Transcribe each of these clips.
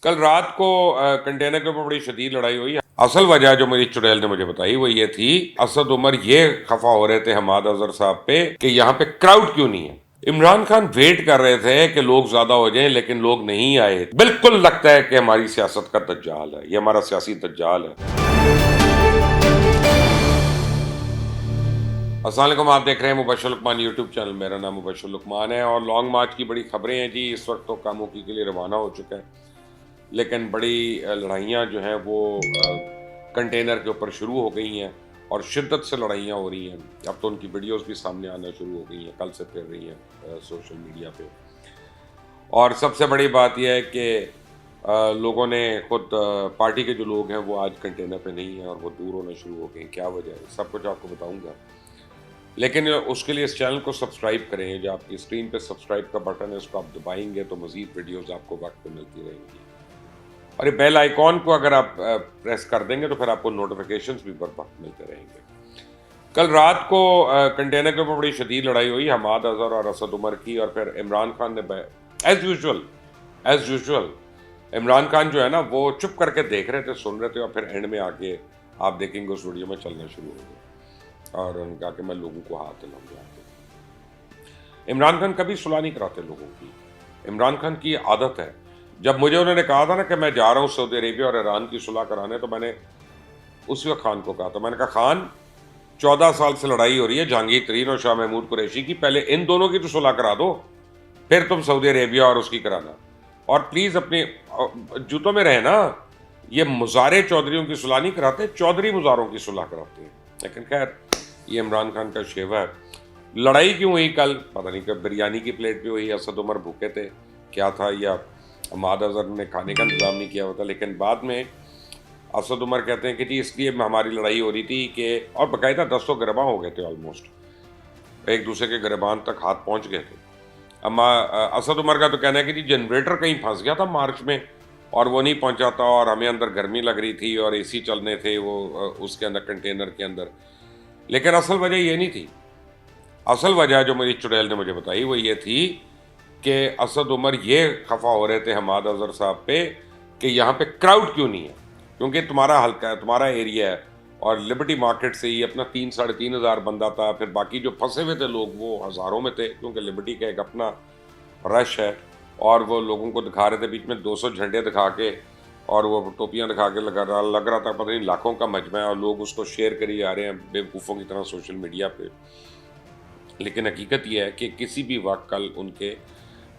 کل رات کو کنٹینر کے اوپر بڑی شدید لڑائی ہوئی. اصل وجہ جو میری چڑیل نے مجھے بتائی وہ یہ تھی، اسد عمر یہ خفا ہو رہے تھے حماد اظہر صاحب پہ کہ یہاں پہ کراؤڈ کیوں نہیں ہے. عمران خان ویٹ کر رہے تھے کہ لوگ زیادہ ہو جائیں لیکن لوگ نہیں آئے. بالکل لگتا ہے کہ ہماری سیاست کا دجال ہے، یہ ہمارا سیاسی دجال ہے. السلام علیکم، آپ دیکھ رہے ہیں مبشر لقمان یوٹیوب چینل. میرا نام مبشر لقمان ہے اور لانگ مارچ کی بڑی خبریں ہیں جی. اس وقت تو کاموکی کے لیے روانہ ہو چکا ہے لیکن بڑی لڑائیاں جو ہیں وہ کنٹینر کے اوپر شروع ہو گئی ہیں اور شدت سے لڑائیاں ہو رہی ہیں. اب تو ان کی ویڈیوز بھی سامنے آنا شروع ہو گئی ہیں، کل سے پھر رہی ہیں سوشل میڈیا پہ. اور سب سے بڑی بات یہ ہے کہ لوگوں نے خود پارٹی کے جو لوگ ہیں وہ آج کنٹینر پہ نہیں ہیں اور وہ دور ہونا شروع ہو گئے ہیں. کیا وجہ ہے سب کچھ آپ کو بتاؤں گا، لیکن اس کے لیے اس چینل کو سبسکرائب کریں. جو آپ کی اسکرین پہ سبسکرائب کا بٹن ہے اس کو آپ دبائیں گے تو مزید ویڈیوز آپ کو وقت پہ ملتی رہیں گی. اور یہ بیل آئیکن کو اگر آپ پریس کر دیں گے تو پھر آپ کو نوٹیفیکیشنز بھی بر وقت ملتے رہیں گے. کل رات کو کنٹینر کے اوپر بڑی شدید لڑائی ہوئی حماد اظہر اور اسد عمر کی، اور پھر عمران خان نے ایز یوزول عمران خان جو ہے نا وہ چپ کر کے دیکھ رہے تھے، سن رہے تھے، اور پھر اینڈ میں آ کے آپ دیکھیں گے اس ویڈیو میں چلنا شروع ہو گیا اور انہوں نے کہا کہ میں لوگوں کو ہاتھ دلاؤں گا. عمران خان کبھی صلح نہیں کراتے لوگوں کی. عمران خان کی عادت ہے. جب مجھے انہوں نے کہا تھا نا کہ میں جا رہا ہوں سعودی عربیہ اور ایران کی صلح کرانے، تو میں نے اسی وقت خان کو کہا تھا، میں نے کہا خان 14 سال سے لڑائی ہو رہی ہے جہانگیر ترین اور شاہ محمود قریشی کی، پہلے ان دونوں کی تو صلح کرا دو پھر تم سعودی عربیہ اور اس کی کرانا. اور پلیز اپنے جوتوں میں رہے نا. یہ مزارے چودھریوں کی صلح نہیں کراتے، چودھری مزاروں کی صلح کراتے ہیں. لیکن خیر یہ عمران خان کا شیوا ہے. لڑائی کیوں ہوئی کل پتہ نہیں، کہ بریانی کی پلیٹ پہ ہوئی، اسد عمر بھوکے تھے کیا تھا، یا حماد اظہر نے کھانے کا انتظام نہیں کیا ہوتا. لیکن بعد میں اسد عمر کہتے ہیں کہ جی اس لیے ہماری لڑائی ہو رہی تھی کہ، اور باقاعدہ دستوں گرباں ہو گئے تھے، آلموسٹ ایک دوسرے کے گربان تک ہاتھ پہنچ گئے تھے. اما اسد عمر کا تو کہنا ہے کہ جی جنریٹر کہیں پھنس گیا تھا مارچ میں اور وہ نہیں پہنچا تھا، اور ہمیں اندر گرمی لگ رہی تھی اور اے سی چلنے تھے وہ اس کے اندر کنٹینر کے اندر. لیکن اصل وجہ یہ نہیں تھی. اصل وجہ جو میری چڑیل نے مجھے بتائی وہ یہ تھی کہ اسد عمر یہ خفا ہو رہے تھے حماد اظہر صاحب پہ کہ یہاں پہ کراؤڈ کیوں نہیں ہے، کیونکہ تمہارا حلقہ ہے، تمہارا ایریا ہے، اور لبرٹی مارکیٹ سے ہی اپنا 3,500 بندہ تھا. پھر باقی جو پھنسے ہوئے تھے لوگ وہ ہزاروں میں تھے، کیونکہ لبرٹی کا ایک اپنا رش ہے. اور وہ لوگوں کو دکھا رہے تھے بیچ میں 200 جھنڈے دکھا کے، اور وہ ٹوپیاں دکھا کے لگ رہا تھا پتہ نہیں لاکھوں کا مجمع ہے، اور لوگ اس کو شیئر کری جا رہے ہیں بیوقوفوں کی طرح سوشل میڈیا پہ. لیکن حقیقت یہ ہے کہ کسی بھی وقت کل ان کے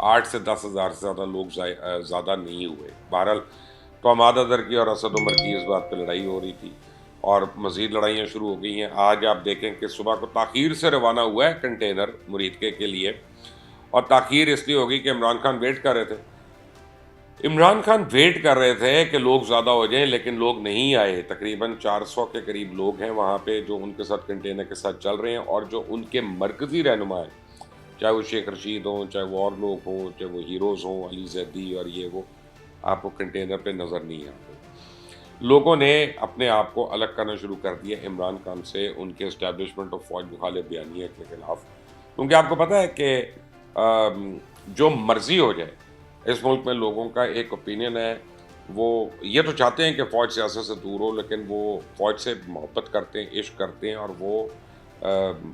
8 سے 10 ہزار سے زیادہ لوگ زیادہ نہیں ہوئے. بہرحال تو حماد اظہر کی اور اسد عمر کی اس بات پہ لڑائی ہو رہی تھی اور مزید لڑائیاں شروع ہو گئی ہیں. آج آپ دیکھیں کہ صبح کو تاخیر سے روانہ ہوا ہے کنٹینر مریدکے کے لیے، اور تاخیر اس لیے ہوگی کہ عمران خان ویٹ کر رہے تھے. عمران خان ویٹ کر رہے تھے کہ لوگ زیادہ ہو جائیں لیکن لوگ نہیں آئے. تقریباً 400 کے قریب لوگ ہیں وہاں پہ جو ان کے ساتھ کنٹینر کے ساتھ چل رہے ہیں، اور جو ان کے مرکزی رہنما ہیں، چاہے وہ شیخ رشید ہوں، چاہے وہ اور لوگ ہوں، چاہے وہ ہیروز ہوں، علی زیدی اور یہ وہ، آپ کو کنٹینر پہ نظر نہیں آتے. لوگوں نے اپنے آپ کو الگ کرنا شروع کر دیا عمران خان سے، ان کے اسٹیبلشمنٹ اور فوج مخالف بیانیہ کے خلاف. کیونکہ آپ کو پتہ ہے کہ جو مرضی ہو جائے اس ملک میں لوگوں کا ایک اوپینین ہے، وہ یہ تو چاہتے ہیں کہ فوج سیاست سے دور ہو، لیکن وہ فوج سے محبت کرتے ہیں، عشق کرتے ہیں، اور وہ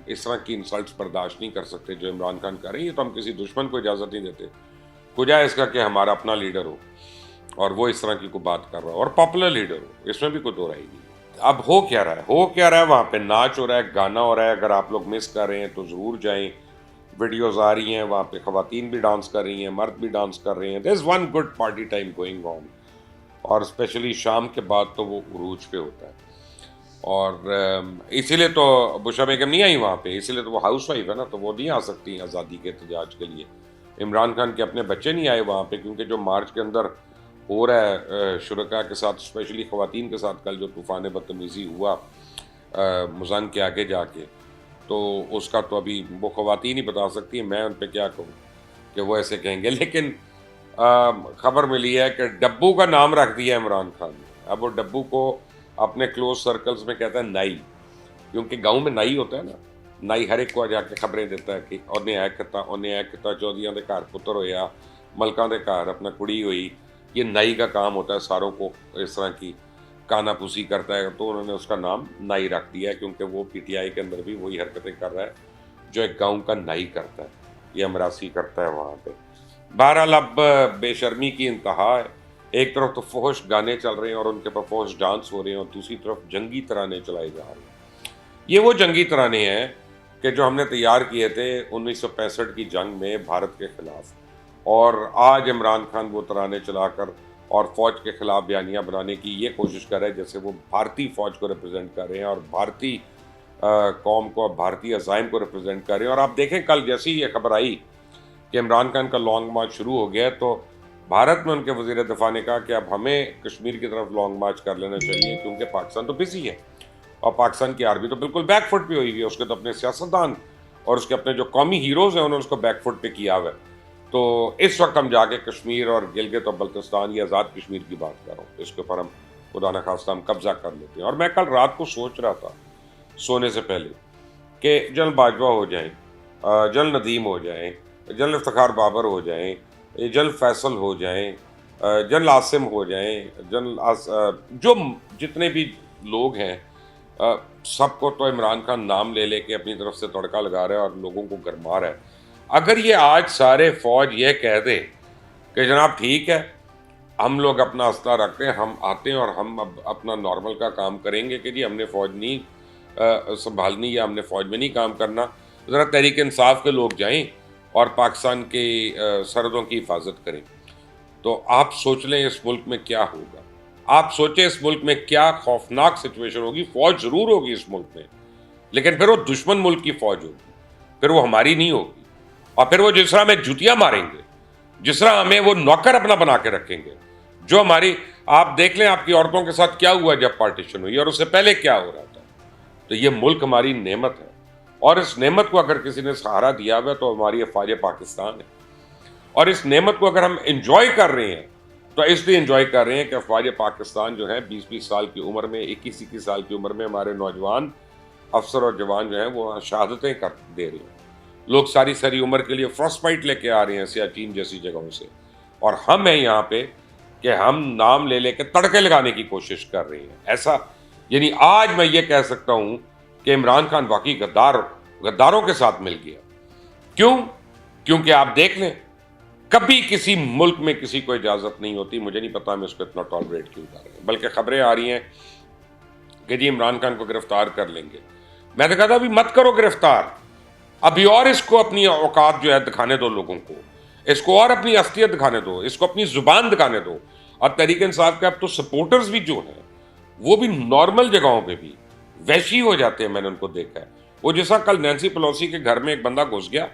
اس طرح کی انسلٹس برداشت نہیں کر سکتے جو عمران خان کر رہے ہیں. تو ہم کسی دشمن کو اجازت نہیں دیتے، کجا اس کا کہ ہمارا اپنا لیڈر ہو اور وہ اس طرح کی کوئی بات کر رہا ہو اور پاپولر لیڈر ہو، اس میں بھی کوئی دو رائے نہیں. اب ہو کیا رہا ہے وہاں پہ ناچ ہو رہا ہے، گانا ہو رہا ہے. اگر آپ لوگ مس کر رہے ہیں تو ضرور جائیں، ویڈیوز آ رہی ہیں وہاں پہ، خواتین بھی ڈانس کر رہی ہیں، مرد بھی ڈانس کر رہے ہیں. There is one good party time going on, اور اسپیشلی شام کے بعد تو وہ عروج پہ ہوتا ہے. اور اسی لیے تو بشرا بیگم نہیں آئی وہاں پہ، اسی لیے تو وہ ہاؤس وائف ہے نا، تو وہ نہیں آ سکتی آزادی کے احتجاج کے لیے. عمران خان کے اپنے بچے نہیں آئے وہاں پہ، کیونکہ جو مارچ کے اندر ہو رہا ہے شرکاء کے ساتھ، اسپیشلی خواتین کے ساتھ، کل جو طوفان بدتمیزی ہوا مزان کے آگے جا کے، تو اس کا تو ابھی وہ خواتین ہی بتا سکتی ہیں، میں ان پہ کیا کہوں کہ وہ ایسے کہیں گے. لیکن خبر ملی ہے کہ ڈبو کا نام رکھ دیا عمران خان نے. اب وہ ڈبو کو اپنے کلوز سرکلز میں کہتا ہے نائی، کیونکہ گاؤں میں نائی ہوتا ہے نا، نائی ہر ایک کو جا کے خبریں دیتا ہے کہ انہیں ایک کتا چودھریاں دے گھر پتر ہویا، ملکاں دے گھر اپنا کڑی ہوئی، یہ نائی کا کام ہوتا ہے ساروں کو اس طرح کی کانا پوسی کرتا ہے، تو انہوں نے اس کا نام نائی رکھ دیا ہے، کیونکہ وہ پی ٹی آئی کے اندر بھی وہی حرکتیں کر رہا ہے جو ایک گاؤں کا نائی کرتا ہے، یہ امراسی کرتا ہے وہاں پہ۔ بہرحال اب بے شرمی کی انتہا ہے، ایک طرف تو فحش گانے چل رہے ہیں اور ان کے پر فحش ڈانس ہو رہے ہیں، اور دوسری طرف جنگی ترانے چلائے جا رہے ہیں۔ یہ وہ جنگی ترانے ہیں کہ جو ہم نے تیار کیے تھے 1965 کی جنگ میں بھارت کے خلاف، اور آج عمران خان وہ ترانے چلا کر اور فوج کے خلاف بیانیاں بنانے کی یہ کوشش کر رہے ہیں جیسے وہ بھارتی فوج کو ریپرزینٹ کر رہے ہیں اور بھارتی قوم کو، بھارتی عزائم کو ریپرزینٹ کر رہے ہیں۔ اور آپ دیکھیں کل جیسی یہ خبر آئی کہ عمران خان کا لانگ مارچ شروع ہو گیا ہے، تو بھارت میں ان کے وزیر دفاع نے کہا کہ اب ہمیں کشمیر کی طرف لانگ مارچ کر لینا چاہیے، کیونکہ پاکستان تو بزی ہے اور پاکستان کی آرمی تو بالکل بیک فٹ پہ ہوئی ہوئی ہے، اس کے تو اپنے سیاستدان اور اس کے اپنے جو قومی ہیروز ہیں انہوں نے اس کو بیک فٹ پہ کیا ہوا ہے۔ تو اس وقت ہم جا کے کشمیر اور گلگت اور بلتستان یا آزاد کشمیر کی بات کر رہا ہوں، اس کے اوپر ہم خدا نخواستہ ہم قبضہ کر لیتے ہیں۔ اور میں کل رات کو سوچ رہا تھا سونے سے پہلے کہ جنرل باجوہ ہو جائیں، جنرل ندیم ہو جائیں، جنرل افتخار بابر ہو جائیں، جنرل فیصل ہو جائیں، جنرل عاصم ہو جائیں، جو جتنے بھی لوگ ہیں، سب کو تو عمران خان نام لے لے کے اپنی طرف سے تڑکا لگا رہا ہے اور لوگوں کو گرما رہا ہے۔ اگر یہ آج سارے فوج یہ کہہ دے کہ جناب ٹھیک ہے ہم لوگ اپنا اسلحہ رکھتے ہیں، ہم آتے ہیں اور ہم اب اپنا نارمل کا کام کریں گے کہ جی ہم نے فوج نہیں سنبھالنی یا ہم نے فوج میں نہیں کام کرنا، ذرا تحریک انصاف کے لوگ جائیں اور پاکستان کی سرحدوں کی حفاظت کریں، تو آپ سوچ لیں اس ملک میں کیا ہوگا۔ آپ سوچیں اس ملک میں کیا خوفناک سچویشن ہوگی۔ فوج ضرور ہوگی اس ملک میں، لیکن پھر وہ دشمن ملک کی فوج ہوگی، پھر وہ ہماری نہیں ہوگی، اور پھر وہ جس طرح ہمیں جوتیاں ماریں گے، جس طرح ہمیں وہ نوکر اپنا بنا کے رکھیں گے، جو ہماری، آپ دیکھ لیں آپ کی عورتوں کے ساتھ کیا ہوا جب پارٹیشن ہوئی اور اس سے پہلے کیا ہو رہا تھا۔ تو یہ ملک ہماری نعمت ہے، اور اس نعمت کو اگر کسی نے سہارا دیا ہوا ہے تو ہماری افواج پاکستان ہے، اور اس نعمت کو اگر ہم انجوائے کر رہے ہیں تو اس لیے انجوائے کر رہے ہیں کہ افواج پاکستان جو ہیں 20-20 سال کی عمر میں، 21-21 سال کی عمر میں ہمارے نوجوان افسر اور جوان جو ہیں وہ شہادتیں کر دے رہے ہیں۔ لوگ ساری ساری عمر کے لیے فرسٹ فائٹ لے کے آ رہے ہیں سیاچین جیسی جگہوں سے، اور ہم ہیں یہاں پہ کہ ہم نام لے لے کے تڑکے لگانے کی کوشش کر رہے ہیں۔ ایسا یعنی آج میں یہ کہہ سکتا ہوں کہ عمران خان واقعی غداروں کے ساتھ مل گیا۔ کیوں؟ کیونکہ آپ دیکھ لیں کبھی کسی ملک میں کسی کو اجازت نہیں ہوتی، مجھے نہیں پتا ہم اس کو اتنا ٹالریٹ کیوں کر رہے ہیں، بلکہ خبریں آ رہی ہیں کہ جی عمران خان کو گرفتار کر لیں گے۔ میں نے کہا تھا ابھی مت کرو گرفتار، ابھی اور اس کو اپنی اوقات جو ہے دکھانے دو، لوگوں کو اس کو اور اپنی اصلیت دکھانے دو، اس کو اپنی زبان دکھانے دو۔ اور تحریک انصاف کے اب تو سپورٹرز بھی جو ہیں وہ بھی نارمل جگہوں پہ بھی وحشی ہو جاتے ہیں، میں نے ان کو دیکھا ہے۔ وہ جیسا کل نینسی پلوسی کے گھر میں ایک بندہ گھس گیا،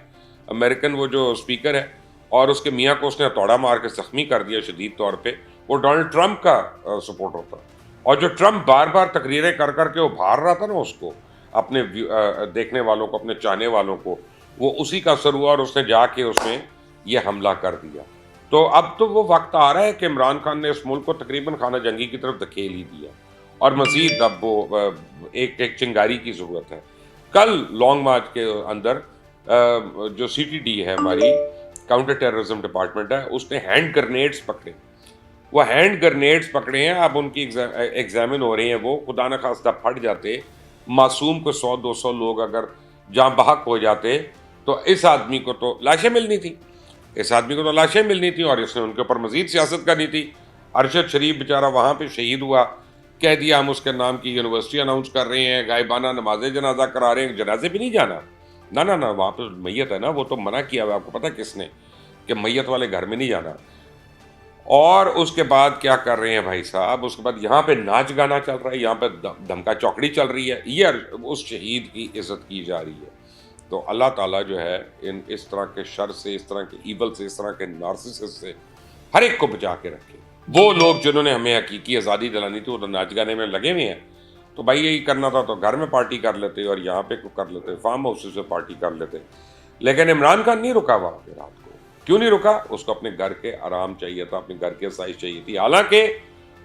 امریکن وہ جو اسپیکر ہے، اور اس کے میاں کو اس نے ہتھوڑا مار کے زخمی کر دیا شدید طور پہ۔ وہ ڈونلڈ ٹرمپ کا سپورٹر تھا، اور جو ٹرمپ بار بار تقریریں کر کر کے ابھار رہا تھا نا اس کو، اپنے دیکھنے والوں کو، اپنے چاہنے والوں کو، وہ اسی کا اثر ہوا اور اس نے جا کے اس میں یہ حملہ کر دیا۔ تو اب تو وہ وقت آ رہا ہے کہ عمران خان نے اس ملک کو تقریباً خانہ جنگی کی طرف دھکیل ہی دیا، اور مزید اب وہ ایک چنگاری کی ضرورت ہے۔ کل لانگ مارچ کے اندر جو سی ٹی ڈی ہے ہماری کاؤنٹر ٹیررزم ڈپارٹمنٹ ہے، اس نے ہینڈ گرنیڈز پکڑے، وہ ہینڈ گرنیڈز پکڑے ہیں، اب ان کی ایگزامن ہو رہے ہیں، وہ خدا نخواستہ پھٹ جاتے، معصوم کو 100-200 لوگ اگر جاں بحق ہو جاتے تو اس آدمی کو تو لاشیں ملنی تھی، اور اس نے ان کے اوپر مزید سیاست کرنی تھی۔ ارشد شریف بیچارہ وہاں پہ شہید ہوا، کہہ دیا ہم اس کے نام کی یونیورسٹی اناؤنس کر رہے ہیں، غائبانہ نماز جنازہ کرا رہے ہیں، جنازے بھی نہیں جانا، نہ وہاں پہ میت ہے نا، وہ تو منع کیا ہوا، آپ کو پتہ کس نے، کہ میت والے گھر میں نہیں جانا۔ اور اس کے بعد کیا کر رہے ہیں بھائی صاحب، اس کے بعد یہاں پہ ناچ گانا چل رہا ہے، یہاں پہ دھمکا چوکڑی چل رہی ہے، یہ اس شہید کی عزت کی جا رہی ہے۔ تو اللہ تعالیٰ جو ہے اس طرح کے شر سے، اس طرح کے ایول سے، اس طرح کے نارسسس سے ہر ایک کو بچا کے رکھے۔ وہ لوگ جنہوں نے ہمیں حقیقی آزادی دلانی تھی وہ تو ناچ گانے میں لگے ہوئے ہیں، تو بھائی یہی کرنا تھا تو گھر میں پارٹی کر لیتے اور یہاں پہ کر لیتے، فارم ہاؤس سے پارٹی کر لیتے۔ لیکن عمران خان نہیں رکا وہاں پہ رات کو۔ کیوں نہیں رکا؟ اس کو اپنے گھر کے آرام چاہیے تھا، اپنے گھر کی آسائش چاہیے تھی، حالانکہ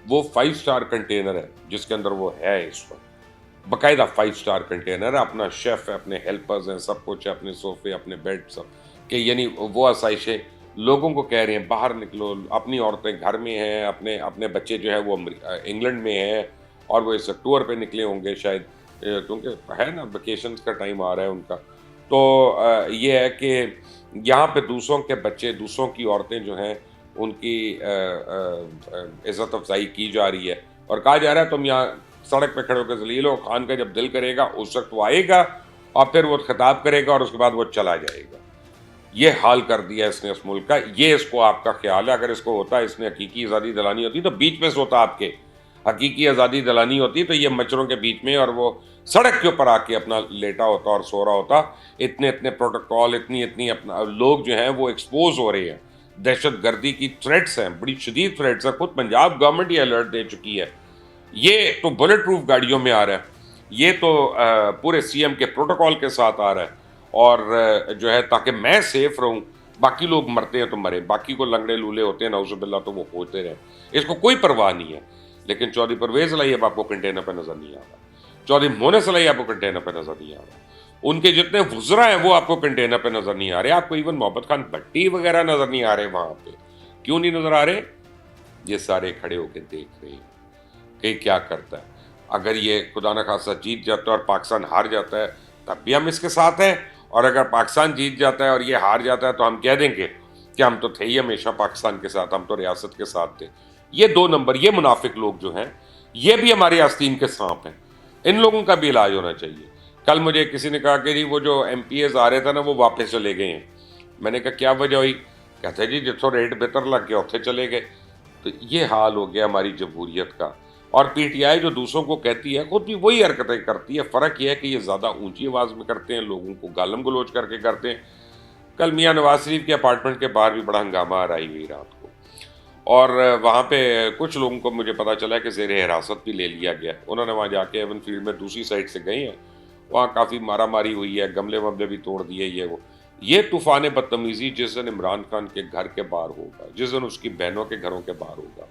وہ 5 اسٹار کنٹینر ہے جس کے اندر وہ ہے، اس وقت باقاعدہ 5 اسٹار کنٹینر ہے، اپنا شیف ہے، اپنے ہیلپرز ہیں، سب کچھ ہے، اپنے صوفے، اپنے بیڈ، سب کہ یعنی وہ آسائشیں لوگوں کو کہہ رہے ہیں باہر نکلو، اپنی عورتیں گھر میں ہیں، اپنے اپنے بچے جو ہے وہ انگلینڈ میں ہیں اور وہ اس ٹور پہ نکلے ہوں گے شاید، کیونکہ ہے نا ویکیشنز کا ٹائم آ رہا ہے ان کا. تو یہ ہے کہ یہاں پہ دوسروں کے بچے، دوسروں کی عورتیں جو ہیں ان کی عزت افزائی کی جا رہی ہے، اور کہا جا رہا ہے تم یہاں سڑک پہ کھڑے ہو کے ذلیل ہو، خان کا جب دل کرے گا اس وقت وہ آئے گا اور پھر وہ خطاب کرے گا اور اس کے بعد وہ چلا جائے گا. یہ حال کر دیا اس نے اس ملک کا. یہ اس کو آپ کا خیال ہے. اگر اس کو ہوتا ہے اس نے حقیقی آزادی دلانی ہوتی تو بیچ میں سوتا، آپ کے حقیقی آزادی دلانی ہوتی تو یہ مچھروں کے بیچ میں اور وہ سڑک کے اوپر آ کے اپنا لیٹا ہوتا اور سو رہا ہوتا. اتنے پروٹوکول، اتنی اپنا لوگ جو ہیں وہ ایکسپوز ہو رہے ہیں. دہشت گردی کی تھریٹس ہیں، بڑی شدید تھریٹس ہیں. خود پنجاب گورنمنٹ یہ الرٹ دے چکی ہے. یہ تو بلٹ پروف گاڑیوں میں آ رہا ہے، یہ تو پورے سی ایم کے پروٹوکول کے ساتھ آ رہا ہے. اور جو ہے تاکہ میں سیف رہوں، باقی لوگ مرتے ہیں تو مرے، باقی کو لنگڑے لولے ہوتے ہیں نعوذ باللہ تو وہ ہوتے رہے، اس کو کوئی پرواہ نہیں ہے. لیکن چودھری پرویز الہی اب آپ کو کنٹینر پہ نظر نہیں آ رہا، چودھری مونس الہی آپ کو کنٹینر پہ نظر نہیں آ رہا، ان کے جتنے وزراء ہیں وہ آپ کو کنٹینر پہ نظر نہیں آ رہے. آپ کو ایون محمد خان بھٹی وغیرہ نظر نہیں آ رہے وہاں پہ. کیوں نہیں نظر آ رہے؟ یہ سارے کھڑے ہو کے دیکھ رہے ہیں کہ کیا کرتا ہے. اگر یہ خدا نخواستہ جیت جاتا ہے اور پاکستان ہار جاتا ہے تب بھی ہم اس کے ساتھ ہیں، اور اگر پاکستان جیت جاتا ہے اور یہ ہار جاتا ہے تو ہم کہہ دیں گے کہ ہم تو تھے ہی ہمیشہ پاکستان کے ساتھ، ہم تو ریاست کے ساتھ تھے. یہ 2 نمبر، یہ منافق لوگ جو ہیں یہ بھی ہماری آستین کے سانپ ہیں. ان لوگوں کا بھی علاج ہونا چاہیے. کل مجھے کسی نے کہا کہ جی وہ جو ایم پی ایز آ رہے تھے نا وہ واپس چلے گئے ہیں. میں نے کہا کیا وجہ ہوئی؟ کہتے جی جتوں ریٹ بہتر لگ گیا اتنے چلے گئے. تو یہ حال ہو گیا ہماری جمہوریت کا. اور پی ٹی آئی جو دوسروں کو کہتی ہے خود بھی وہی حرکتیں کرتی ہے. فرق یہ ہے کہ یہ زیادہ اونچی آواز میں کرتے ہیں، لوگوں کو گالم گلوچ کر کے کرتے ہیں. کل میاں نواز شریف کے اپارٹمنٹ کے باہر بھی بڑا ہنگامہ آرائی ہوئی رات کو، اور وہاں پہ کچھ لوگوں کو مجھے پتا چلا کہ زیر حراست بھی لے لیا گیا. انہوں نے وہاں جا کے ایون فیلڈ میں دوسری سائڈ سے گئے ہیں، وہاں کافی مارا ماری ہوئی ہے، گملے وملے بھی توڑ دیے. یہ طوفان بدتمیزی جس دن عمران خان کے گھر کے باہر ہوگا، جس دن اس کی بہنوں کے گھروں کے باہر ہوگا،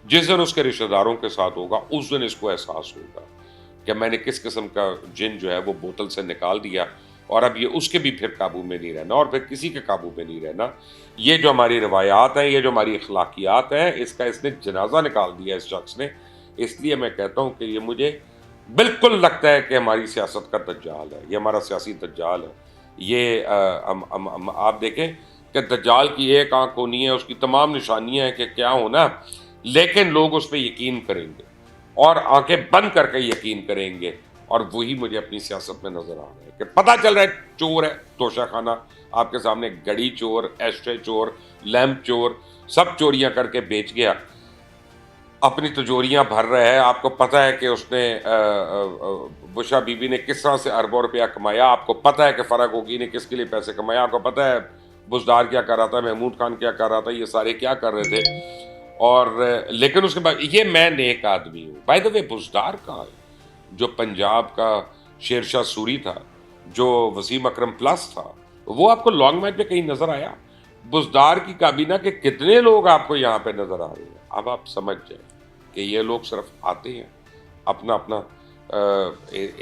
جس دن اس کے رشتہ داروں کے ساتھ ہوگا، اس دن اس کو احساس ہوگا کہ میں نے کس قسم کا جن جو ہے وہ بوتل سے نکال دیا، اور اب یہ اس کے بھی پھر قابو میں نہیں رہنا اور پھر کسی کے قابو میں نہیں رہنا. یہ جو ہماری روایات ہیں، یہ جو ہماری اخلاقیات ہیں، اس نے جنازہ نکال دیا اس شخص نے. اس لیے میں کہتا ہوں کہ یہ مجھے بالکل لگتا ہے کہ ہماری سیاست کا دجال ہے، یہ ہمارا سیاسی دجال ہے. یہ آپ دیکھیں کہ دجال کی ایک آنکھ ہونی ہے، اس کی تمام نشانیاں ہیں کہ کیا ہونا، لیکن لوگ اس پہ یقین کریں گے اور آنکھیں بند کر کے یقین کریں گے. اور وہی مجھے اپنی سیاست میں نظر آ رہا ہے کہ پتہ چل رہا ہے چور ہے، توشہ خانہ آپ کے سامنے، گڑی چور، ایشٹرے چور، لیمپ چور، سب چوریاں کر کے بیچ گیا، اپنی تجوریاں بھر رہا ہے. آپ کو پتہ ہے کہ اس نے بشا بی بی نے کس طرح سے اربوں روپیہ کمایا. آپ کو پتہ ہے کہ فرق ہوگی نے کس کے لیے پیسے کمایا. آپ کو پتہ ہے بزدار کیا کر رہا تھا، محمود خان کیا کر رہا تھا، یہ سارے کیا کر رہے تھے. اور لیکن اس کے بعد یہ میں نیک آدمی ہوں. بائی دا وے بزدار کہاں ہے؟ جو پنجاب کا شیر شاہ سوری تھا، جو وسیم اکرم پلس تھا، وہ آپ کو لانگ مارچ پہ کہیں نظر آیا؟ بزدار کی کابینہ کے کتنے لوگ آپ کو یہاں پہ نظر آ رہے ہیں؟ اب آپ سمجھ جائیں کہ یہ لوگ صرف آتے ہیں، اپنا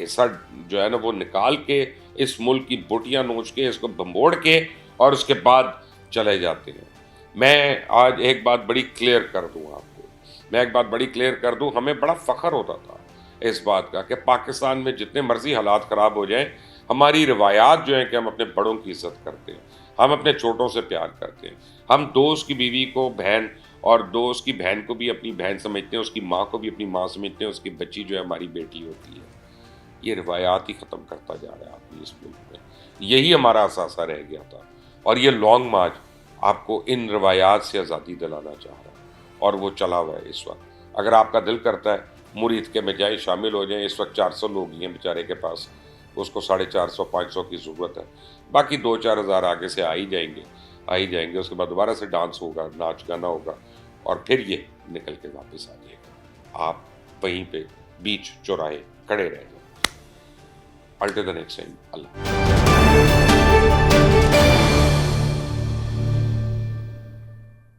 حصہ جو ہے نا وہ نکال کے اس ملک کی بوٹیاں نوچ کے، اس کو بمبوڑ کے، اور اس کے بعد چلے جاتے ہیں. میں آج ایک بات بڑی کلیئر کر دوں آپ کو، ہمیں بڑا فخر ہوتا تھا اس بات کا کہ پاکستان میں جتنے مرضی حالات خراب ہو جائیں، ہماری روایات جو ہیں کہ ہم اپنے بڑوں کی عزت کرتے ہیں، ہم اپنے چھوٹوں سے پیار کرتے ہیں، ہم دوست کی بیوی کو بہن، اور دوست کی بہن کو بھی اپنی بہن سمجھتے ہیں، اس کی ماں کو بھی اپنی ماں سمجھتے ہیں، اس کی بچی جو ہے ہماری بیٹی ہوتی ہے. یہ روایات ہی ختم کرتا جا رہا ہے آدمی اس ملک میں. یہی ہمارا اثاثہ رہ گیا تھا، اور یہ لانگ مارچ آپ کو ان روایات سے آزادی دلانا چاہ رہا ہے، اور وہ چلا ہوا ہے اس وقت. اگر آپ کا دل کرتا ہے مرید کے میں جائیں، شامل ہو جائیں. اس وقت 400 لوگ ہی ہیں بیچارے کے پاس، اس کو 450 500 کی ضرورت ہے، باقی 2-4 ہزار آگے سے آ ہی جائیں گے. اس کے بعد دوبارہ سے ڈانس ہوگا، ناچ گانا ہوگا، اور پھر یہ نکل کے واپس آ جائے گا. آپ وہیں پہ بیچ چوراہے کھڑے رہ جائیں. A little the next time, Allah